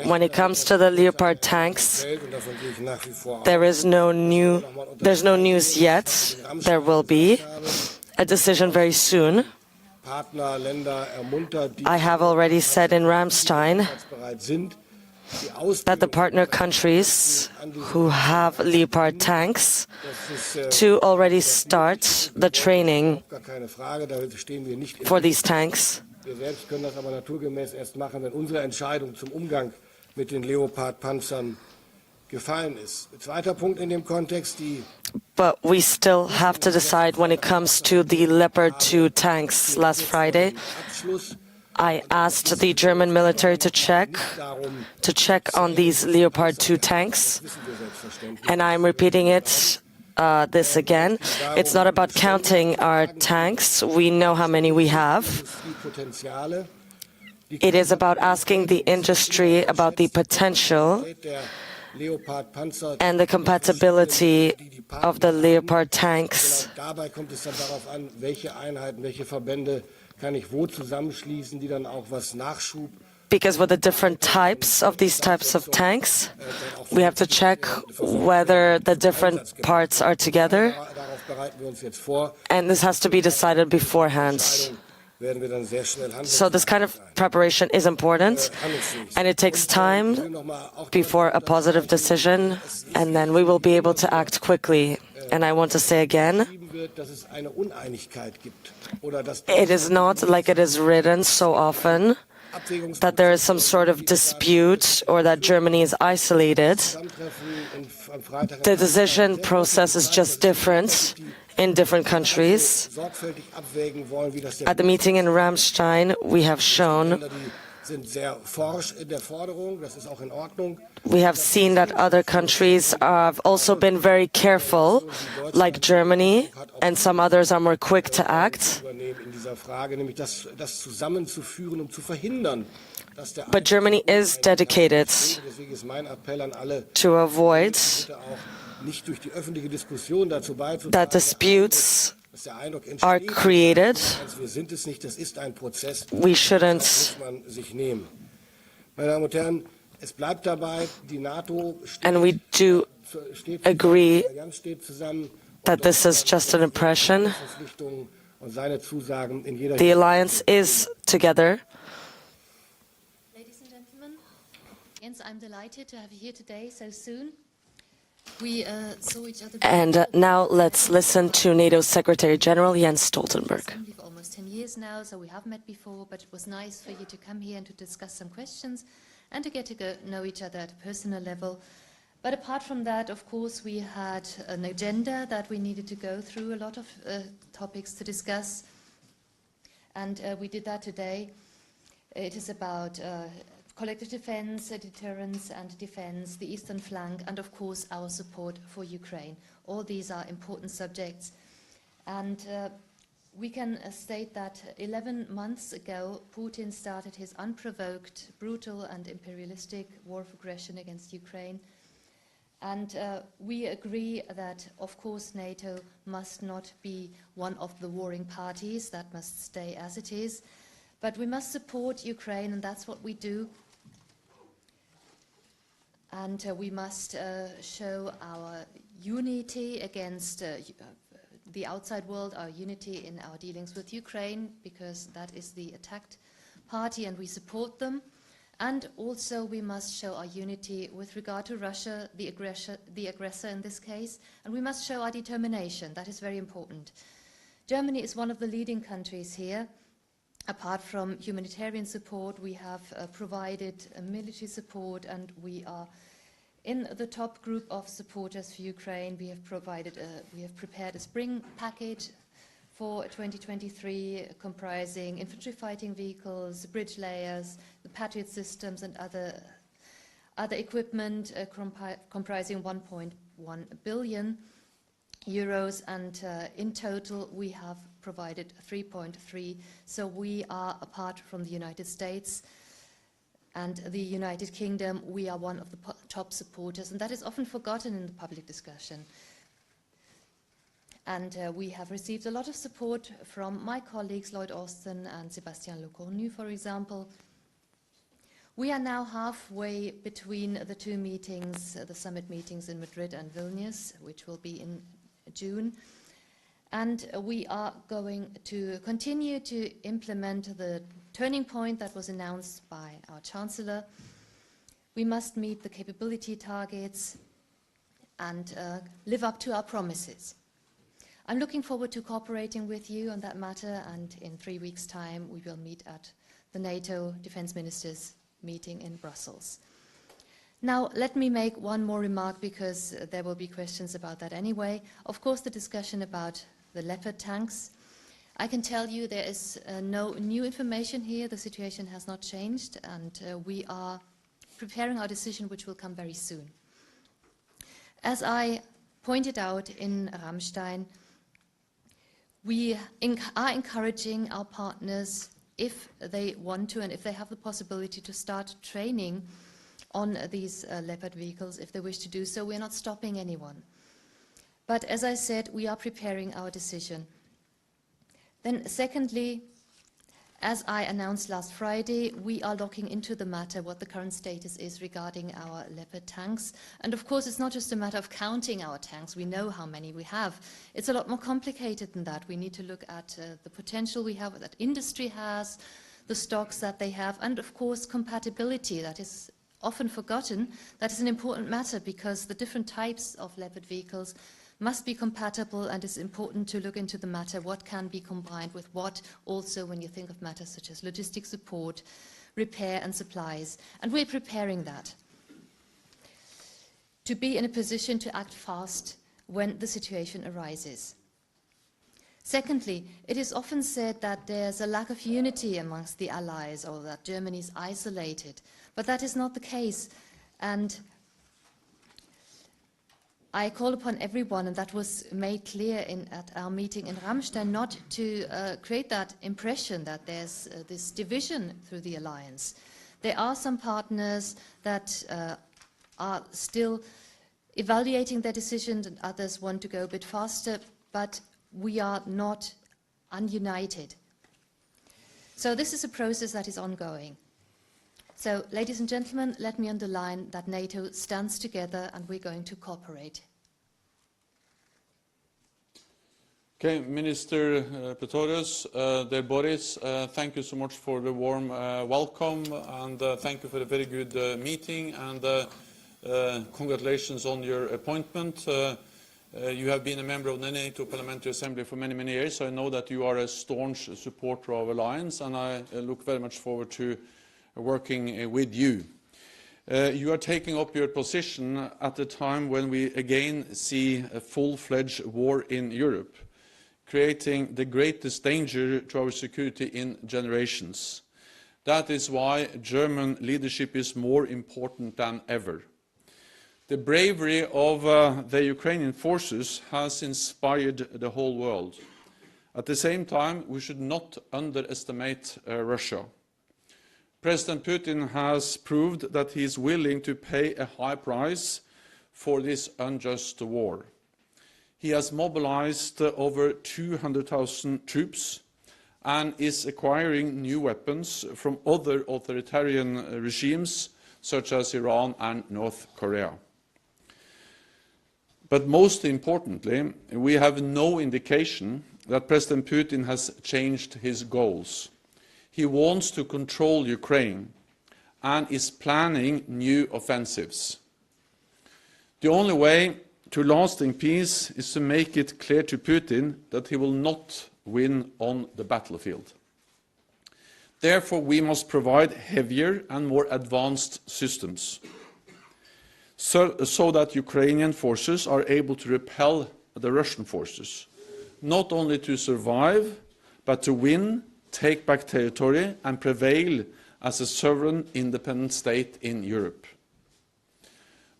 When it comes to the Leopard tanks, there's no news yet. There will be a decision very soon. I have already said in Ramstein that the partner countries who have Leopard tanks to already start the training for these tanks. Wir selbst können das aber naturgemäß erst machen, wenn unsere Entscheidung zum Umgang mit den Leopard-Panzern gefallen ist. Zweiter Punkt in dem Kontext, But we still have to decide when it comes to the Leopard 2 tanks. Last Friday, I asked the German military to check on these Leopard 2 tanks, and I'm repeating this again. It's not about counting our tanks. We know how many we have. It is about asking the industry about the potential and the compatibility of the Leopard tanks. Dabei kommt es dann darauf an, welche Einheiten, welche Verbände kann ich wo zusammenschließen, die dann auch was Nachschub. Because with the different types of these types of tanks, we have to check whether the different parts are together, and this has to be decided beforehand. So this kind of preparation is important, and it takes time before a positive decision, and then we will be able to act quickly. And I want to say again, it is not like it is written so often that there is some sort of dispute or that Germany is isolated. The decision process is just different in different countries. At the meeting in Ramstein, we have shown, we have seen that other countries have also been very careful, like Germany, and some others are more quick to act. But Germany is dedicated to avoid that disputes are created. We shouldn't. And we do agree that this is just an impression. The alliance is together. Ladies and gentlemen, Jens, I'm delighted to have you here today so soon. We saw each other. And now let's listen to NATO's Secretary General Jens Stoltenberg. For almost 10 years now, so we have met before, but it was nice for you to come here and to discuss some questions and to get to know each other at a personal level. But apart from that, of course, we had an agenda that we needed to go through, a lot of topics to discuss, and we did that today. It is about collective defense, deterrence and defense, the eastern flank, and of course our support for Ukraine. All these are important subjects. And we can state that 11 months ago, Putin started his unprovoked, brutal and imperialistic war of aggression against Ukraine. And we agree that, of course, NATO must not be one of the warring parties. That must stay as it is. But we must support Ukraine, and that's what we do. And we must show our unity against the outside world, our unity in our dealings with Ukraine, because that is the attacked party and we support them. And also we must show our unity with regard to Russia, the aggressor in this case, and we must show our determination. That is very important. Germany is one of the leading countries here. Apart from humanitarian support, we have provided military support, and we are in the top group of supporters for Ukraine. We have prepared a spring package for 2023, comprising infantry fighting vehicles, bridge layers, the Patriot systems, and other equipment, comprising 1.1 billion euros, and in total we have provided 3.3. So we are, apart from the United States and the United Kingdom, we are one of the top supporters, and that is often forgotten in the public discussion. And we have received a lot of support from my colleagues Lloyd Austin and Sébastien Lecornu, for example. We are now halfway between the two meetings, the summit meetings in Madrid and Vilnius, which will be in June. And we are going to continue to implement the turning point that was announced by our Chancellor. We must meet the capability targets and live up to our promises. I'm looking forward to cooperating with you on that matter, and in 3 weeks' time we will meet at the NATO Defense Ministers meeting in Brussels. Now, let me make one more remark, because there will be questions about that anyway. Of course, the discussion about the Leopard tanks. I can tell you there is no new information here. The situation has not changed, and we are preparing our decision, which will come very soon. As I pointed out in Ramstein, we are encouraging our partners, if they want to and if they have the possibility, to start training on these Leopard vehicles if they wish to do so. We're not stopping anyone. But as I said, we are preparing our decision. Then secondly, as I announced last Friday, we are looking into the matter, what the current status is regarding our Leopard tanks. And of course, it's not just a matter of counting our tanks. We know how many we have. It's a lot more complicated than that. We need to look at the potential we have, that industry has, the stocks that they have, and of course, compatibility. That is often forgotten. That is an important matter, because the different types of Leopard vehicles must be compatible, and it's important to look into the matter, what can be combined with what, also when you think of matters such as logistic support, repair and supplies. And we're preparing that to be in a position to act fast when the situation arises. Secondly, it is often said that there's a lack of unity amongst the allies, or that Germany is isolated, but that is not the case. And I call upon everyone, and that was made clear at our meeting in Ramstein, not to create that impression that there's this division through the alliance. There are some partners that are still evaluating their decisions, and others want to go a bit faster, but we are not ununited. So this is a process that is ongoing. So, ladies and gentlemen, let me underline that NATO stands together, and we're going to cooperate. Okay, Minister Pistorious, dear Boris, thank you so much for the warm welcome, and thank you for a very good meeting, and congratulations on your appointment. You have been a member of the NATO Parliamentary Assembly for many, many years, so I know that you are a staunch supporter of Alliance, and I look very much forward to working with you. You are taking up your position at a time when we again see a full-fledged war in Europe, creating the greatest danger to our security in generations. That is why German leadership is more important than ever. The bravery of the Ukrainian forces has inspired the whole world. At the same time, we should not underestimate Russia. President Putin has proved that he is willing to pay a high price for this unjust war. He has mobilized over 200,000 troops and is acquiring new weapons from other authoritarian regimes such as Iran and North Korea. But most importantly, we have no indication that President Putin has changed his goals. He wants to control Ukraine and is planning new offensives. The only way to lasting peace is to make it clear to Putin that he will not win on the battlefield. Therefore, we must provide heavier and more advanced systems so that Ukrainian forces are able to repel the Russian forces, not only to survive, but to win, take back territory and prevail as a sovereign, independent state in Europe.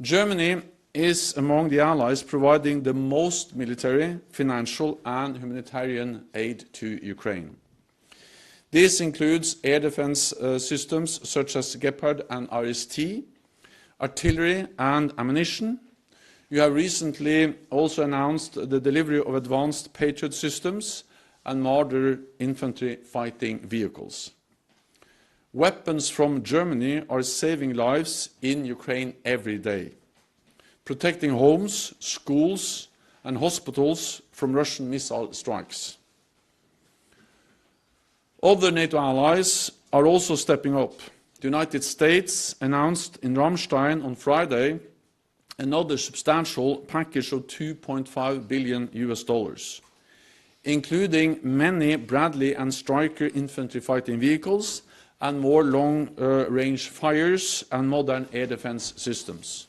Germany is among the allies providing the most military, financial and humanitarian aid to Ukraine. This includes air defense systems such as Gepard and RST, artillery and ammunition. You have recently also announced the delivery of advanced Patriot systems and Marder infantry fighting vehicles. Weapons from Germany are saving lives in Ukraine every day, protecting homes, schools and hospitals from Russian missile strikes. Other NATO allies are also stepping up. The United States announced in Ramstein on Friday another substantial package of $2.5 billion, including many Bradley and Stryker infantry fighting vehicles and more long-range fires and modern air defense systems.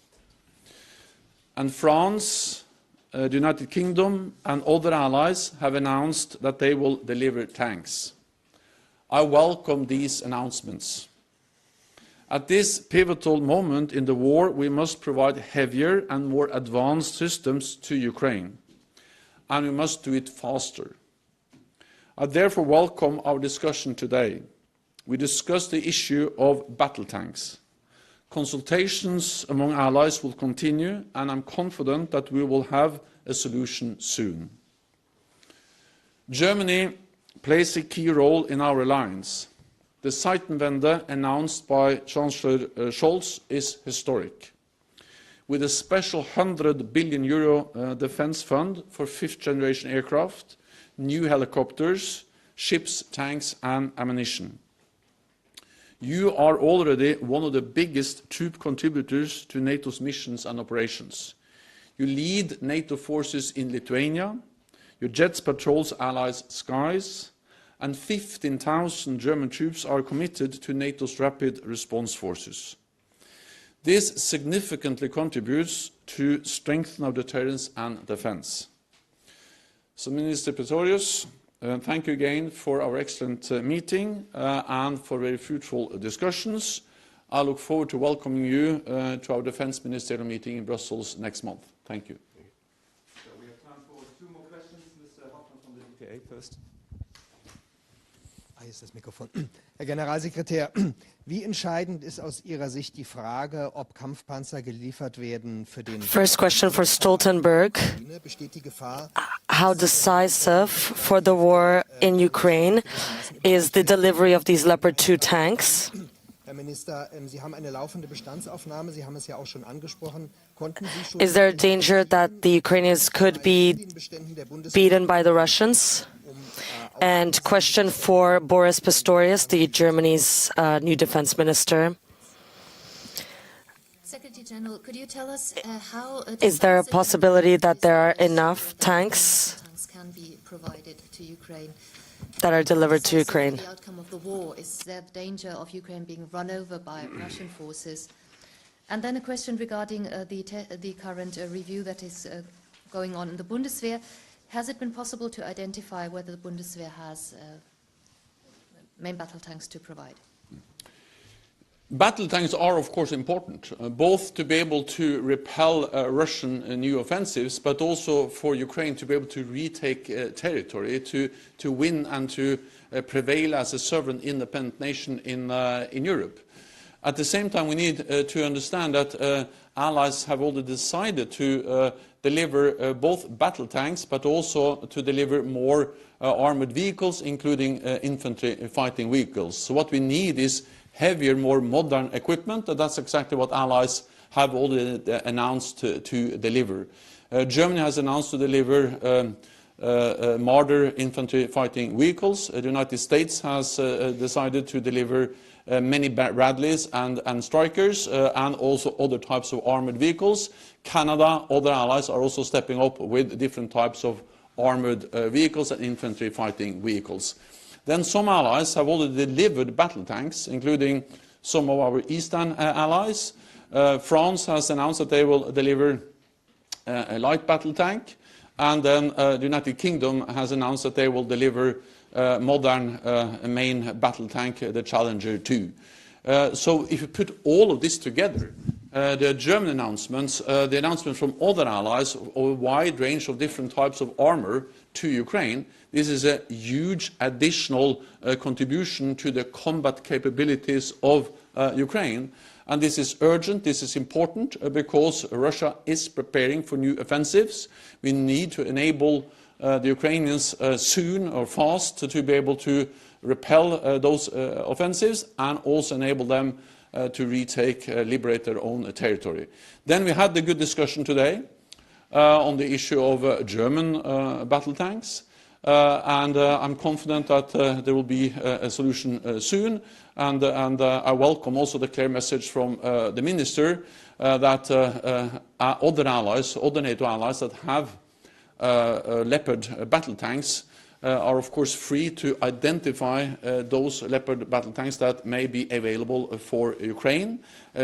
And France, the United Kingdom and other allies have announced that they will deliver tanks. I welcome these announcements. At this pivotal moment in the war, we must provide heavier and more advanced systems to Ukraine, and we must do it faster. I therefore welcome our discussion today. We discussed the issue of battle tanks. Consultations among allies will continue, and I'm confident that we will have a solution soon. Germany plays a key role in our alliance. The Zeitenwende announced by Chancellor Scholz is historic. With a special €100 billion defence fund for fifth-generation aircraft, new helicopters, ships, tanks and ammunition. You are already one of the biggest troop contributors to NATO's missions and operations. You lead NATO forces in Lithuania, your jets patrols allies' skies, and 15,000 German troops are committed to NATO's rapid response forces. This significantly contributes to strengthen our deterrence and defence. So, Minister Pistorious, thank you again for our excellent meeting and for very fruitful discussions. I look forward to welcoming you to our Defence Ministerial meeting in Brussels next month. Thank you. So we have time for 2 more questions. Mr. Hoffmann from the DPA first. Hier ist das Mikrofon. Herr Generalsekretär, wie entscheidend ist aus Ihrer Sicht die Frage, ob Kampfpanzer geliefert werden für den... First question for Stoltenberg. Besteht die Gefahr... How decisive for the war in Ukraine is the delivery of these Leopard 2 tanks? Herr Minister, Sie haben eine laufende Bestandsaufnahme, Sie haben es ja auch schon angesprochen. Konnten Sie schon... Is there a danger that the Ukrainians could be beaten by the Russians? And question for Boris Pistorious, the Germany's new defense minister. Secretary General, could you tell us how... Is there a possibility that there are enough tanks can be provided to Ukraine? That are delivered to Ukraine? The outcome of the war, is there the danger of Ukraine being run over by Russian forces? And then a question regarding the current review that is going on in the Bundeswehr. Has it been possible to identify whether the Bundeswehr has main battle tanks to provide? Battle tanks are, of course, important, both to be able to repel Russian new offensives, but also for Ukraine to be able to retake territory, to win and to prevail as a sovereign, independent nation in Europe. At the same time, we need to understand that allies have already decided to deliver both battle tanks, but also to deliver more armored vehicles, including infantry fighting vehicles. So what we need is heavier, more modern equipment, and that's exactly what allies have already announced to deliver. Germany has announced to deliver Marder infantry fighting vehicles. The United States has decided to deliver many Bradleys and Strykers and also other types of armored vehicles. Canada, other allies are also stepping up with different types of armored vehicles and infantry fighting vehicles. Then some allies have already delivered battle tanks, including some of our eastern allies. France has announced that they will deliver a light battle tank, and then the United Kingdom has announced that they will deliver modern main battle tank, the Challenger 2. So if you put all of this together, the German announcements, the announcements from other allies of a wide range of different types of armor to Ukraine, this is a huge additional contribution to the combat capabilities of Ukraine. And this is urgent, this is important, because Russia is preparing for new offensives. We need to enable the Ukrainians soon or fast to be able to repel those offensives and also enable them to retake, liberate their own territory. Then we had the good discussion today on the issue of German battle tanks. And I'm confident that there will be a solution soon. And I welcome also the clear message from the Minister that other allies, other NATO allies that have Leopard battle tanks are of course free to identify those Leopard battle tanks that may be available for Ukraine,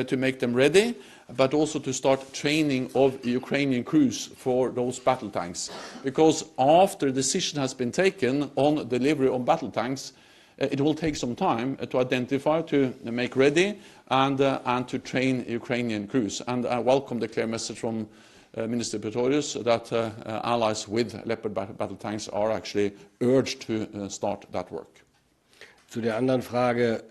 to make them ready, but also to start training of Ukrainian crews for those battle tanks. Because after decision has been taken on delivery of battle tanks, it will take some time to identify, to make ready, and to train Ukrainian crews. And I welcome the clear message from Minister Pistorious that allies with Leopard battle tanks are actually urged to start that work. Zu der anderen Frage,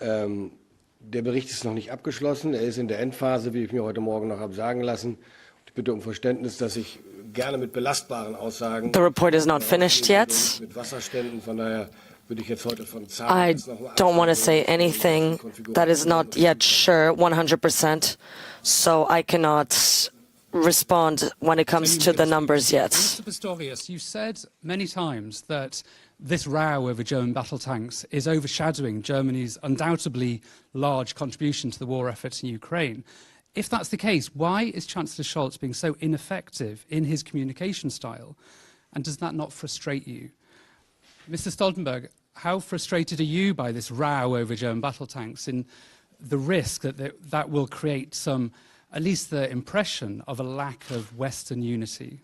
der Bericht ist noch nicht abgeschlossen. Er ist in der Endphase, wie ich mir heute Morgen noch habe sagen lassen. Ich bitte um Verständnis, dass ich gerne mit belastbaren Aussagen. The report is not finished yet. Mit Wasserständen, von daher würde ich jetzt heute von I Zahlen don't want to say anything that is not yet sure 100%, so I cannot respond when it comes to the numbers yet. Mr. Pistorious, you said many times that this row over German battle tanks is overshadowing Germany's undoubtedly large contribution to the war effort in Ukraine. If that's the case, why is Chancellor Scholz being so ineffective in his communication style? And does that not frustrate you? Mr. Stoltenberg, how frustrated are you by this row over German battle tanks and the risk that that will create some, at least the impression of a lack of Western unity?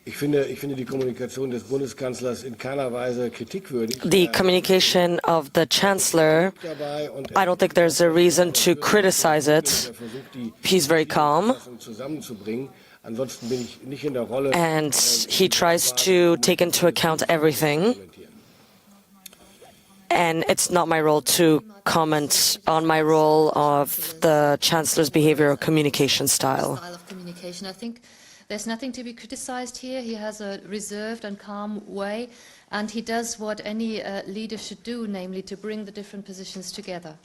Ich finde die Kommunikation des Bundeskanzlers in keiner Weise kritikwürdig. The communication of the Chancellor, I don't think there's a reason to criticize it. He's very calm. And he tries to take into account everything. And it's not my role to comment on my role of the Chancellor's behavior or communication style. I think there's nothing to be criticized here. He has a reserved and calm way, and he does what any leader should do, namely to bring the different positions together.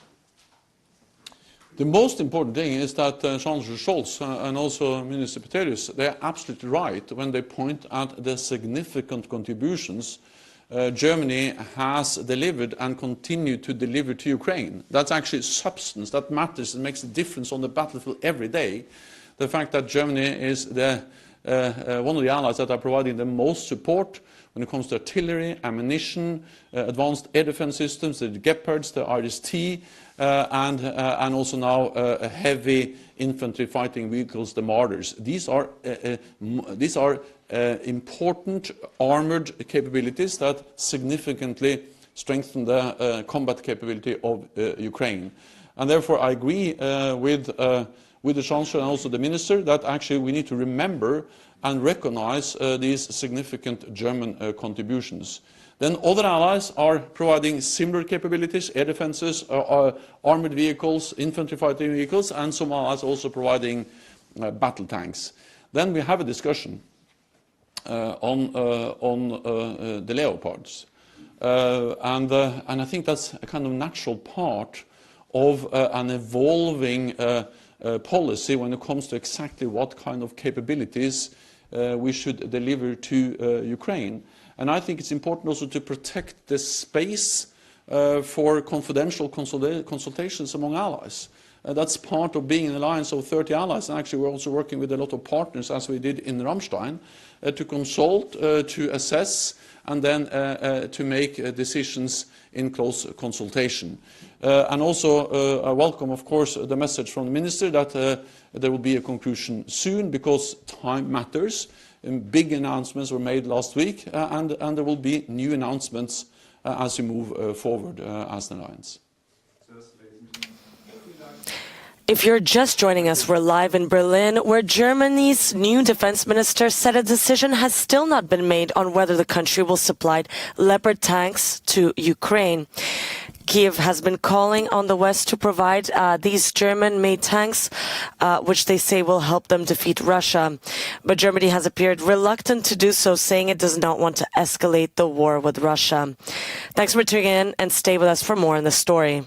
The most important thing is that Chancellor Scholz and also Minister Pistorious, they are absolutely right when they point out the significant contributions Germany has delivered and continue to deliver to Ukraine. That's actually substance, that matters, it makes a difference on the battlefield every day. The fact that Germany is one of the allies that are providing the most support when it comes to artillery, ammunition, advanced air defense systems, the Gepards, the RST, and also now heavy infantry fighting vehicles, the Martyrs. These are important armored capabilities that significantly strengthen the combat capability of Ukraine. And therefore I agree with the Chancellor and also the Minister that actually we need to remember and recognize these significant German contributions. Then other allies are providing similar capabilities, air defenses, armored vehicles, infantry fighting vehicles, and some allies also providing battle tanks. Then we have a discussion on the Leopards. And I think that's a kind of natural part of an evolving policy when it comes to exactly what kind of capabilities we should deliver to Ukraine. And I think it's important also to protect the space for confidential consultations among allies. That's part of being an alliance of 30 allies, and actually we're also working with a lot of partners, as we did in Ramstein, to consult, to assess, and then to make decisions in close consultation. And also I welcome, of course, the message from the Minister that there will be a conclusion soon, because time matters. Big announcements were made last week, and there will be new announcements as we move forward as an alliance. If you're just joining us, we're live in Berlin, where Germany's new defense minister said a decision has still not been made on whether the country will supply Leopard tanks to Ukraine. Kiev has been calling on the West to provide these German-made tanks, which they say will help them defeat Russia. But Germany has appeared reluctant to do so, saying it does not want to escalate the war with Russia. Thanks for tuning in and stay with us for more on this story.